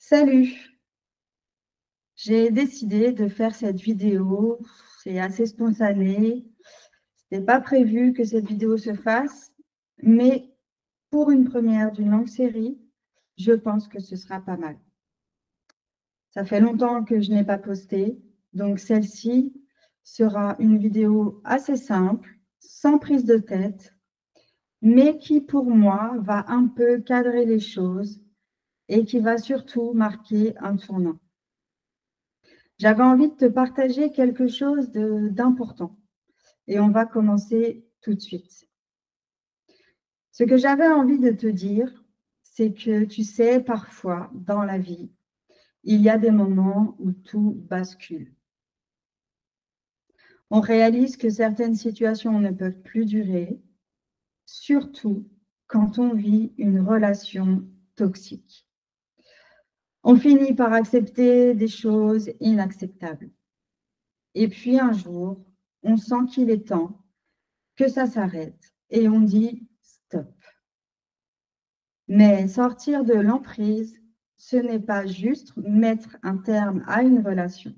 Salut! J'ai décidé de faire cette vidéo, c'est assez spontané. Ce n'était pas prévu que cette vidéo se fasse, mais pour une première d'une longue série, je pense que ce sera pas mal. Ça fait longtemps que je n'ai pas posté, donc celle-ci sera une vidéo assez simple, sans prise de tête, mais qui pour moi va un peu cadrer les choses et qui va surtout marquer un tournant. J'avais envie de te partager quelque chose d'important et on va commencer tout de suite. Ce que j'avais envie de te dire, c'est que tu sais, parfois dans la vie, il y a des moments où tout bascule. On réalise que certaines situations ne peuvent plus durer, surtout quand on vit une relation toxique. On finit par accepter des choses inacceptables. Et puis un jour, on sent qu'il est temps que ça s'arrête et on dit stop. Mais sortir de l'emprise, ce n'est pas juste mettre un terme à une relation.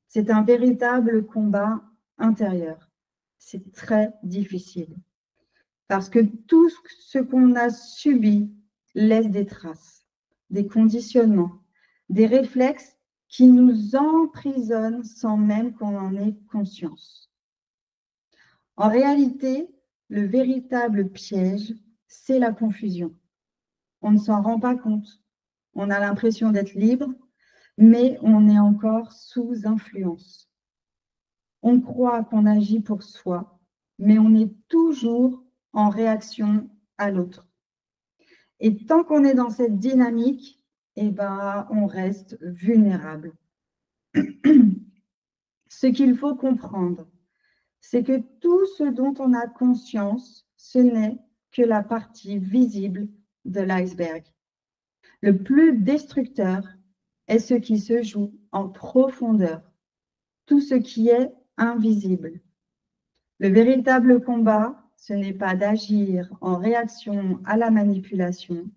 C'est un véritable combat intérieur. C'est très difficile parce que tout ce qu'on a subi laisse des traces, des conditionnements, des réflexes qui nous emprisonnent sans même qu'on en ait conscience. En réalité, le véritable piège, c'est la confusion. On ne s'en rend pas compte. On a l'impression d'être libre, mais on est encore sous influence. On croit qu'on agit pour soi, mais on est toujours en réaction à l'autre. Et tant qu'on est dans cette dynamique, on reste vulnérable. Ce qu'il faut comprendre, c'est que tout ce dont on a conscience, ce n'est que la partie visible de l'iceberg. Le plus destructeur est ce qui se joue en profondeur, tout ce qui est invisible. Le véritable combat, ce n'est pas d'agir en réaction à la manipulation,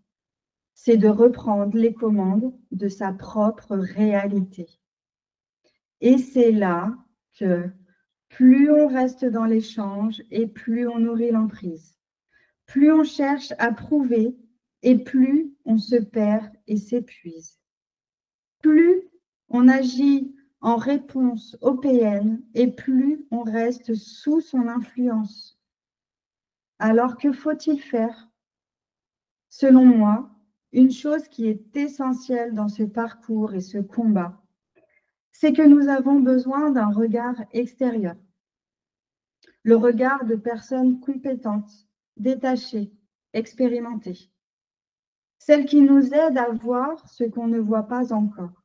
c'est de reprendre les commandes de sa propre réalité. Et c'est là que plus on reste dans l'échange et plus on nourrit l'emprise. Plus on cherche à prouver et plus on se perd et s'épuise. Plus on agit en réponse au PN et plus on reste sous son influence. Alors que faut-il faire? Selon moi, une chose qui est essentielle dans ce parcours et ce combat, c'est que nous avons besoin d'un regard extérieur. Le regard de personnes compétentes, détachées, expérimentées. Celles qui nous aident à voir ce qu'on ne voit pas encore.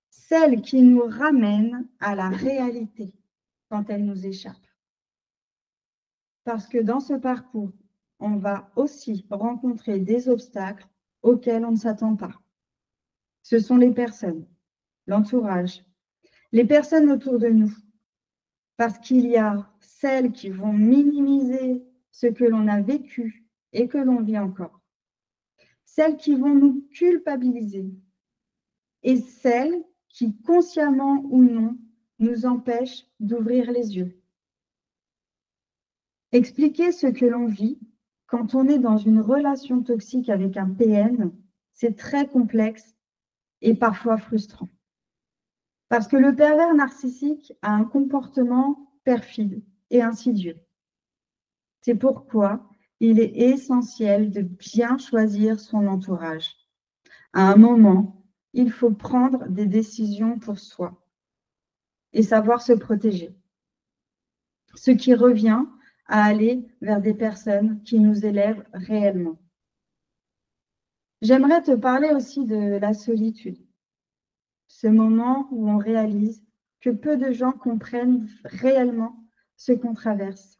Celles qui nous ramènent à la réalité quand elle nous échappe. Parce que dans ce parcours, on va aussi rencontrer des obstacles auxquels on ne s'attend pas. Ce sont les personnes, l'entourage, les personnes autour de nous. Parce qu'il y a celles qui vont minimiser ce que l'on a vécu et que l'on vit encore. Celles qui vont nous culpabiliser et celles qui, consciemment ou non, nous empêchent d'ouvrir les yeux. Expliquer ce que l'on vit quand on est dans une relation toxique avec un PN, c'est très complexe et parfois frustrant. Parce que le pervers narcissique a un comportement perfide et insidieux. C'est pourquoi il est essentiel de bien choisir son entourage. À un moment, il faut prendre des décisions pour soi et savoir se protéger. Ce qui revient à aller vers des personnes qui nous élèvent réellement. J'aimerais te parler aussi de la solitude, ce moment où on réalise que peu de gens comprennent réellement ce qu'on traverse.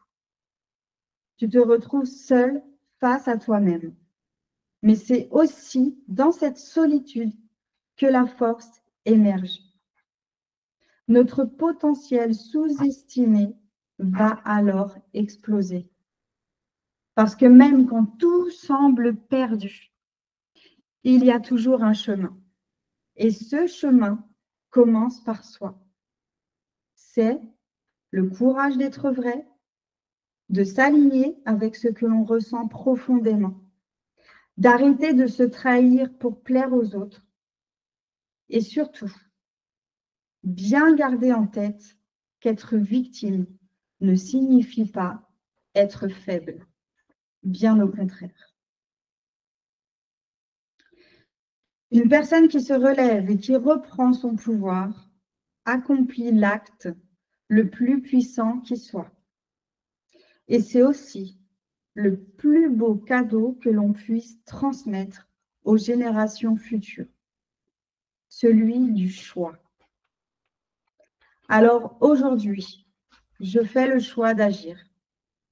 Tu te retrouves seul face à toi-même. Mais c'est aussi dans cette solitude que la force émerge. Notre potentiel sous-estimé va alors exploser. Parce que même quand tout semble perdu, il y a toujours un chemin. Et ce chemin commence par soi. C'est le courage d'être vrai, de s'aligner avec ce que l'on ressent profondément, d'arrêter de se trahir pour plaire aux autres et surtout, bien garder en tête qu'être victime ne signifie pas être faible, bien au contraire. Une personne qui se relève et qui reprend son pouvoir accomplit l'acte le plus puissant qui soit. Et c'est aussi le plus beau cadeau que l'on puisse transmettre aux générations futures, celui du choix. Alors aujourd'hui, je fais le choix d'agir.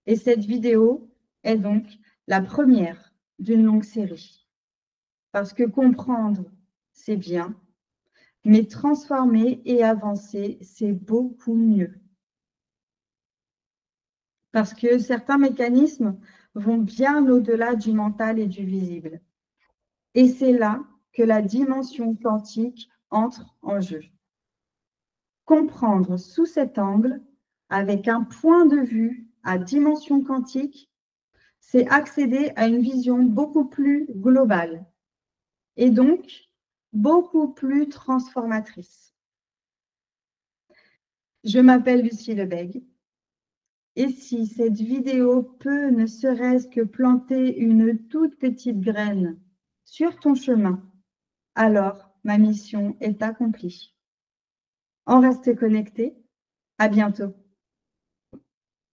Et cette vidéo est donc la première d'une longue série. Parce que comprendre, c'est bien, mais transformer et avancer, c'est beaucoup mieux. Parce que certains mécanismes vont bien au-delà du mental et du visible. Et c'est là que la dimension quantique entre en jeu. Comprendre sous cet angle, avec un point de vue à dimension quantique, c'est accéder à une vision beaucoup plus globale et donc beaucoup plus transformatrice. Je m'appelle Lucie Lebègue et si cette vidéo peut ne serait-ce que planter une toute petite graine sur ton chemin, alors ma mission est accomplie. On reste connecté. À bientôt.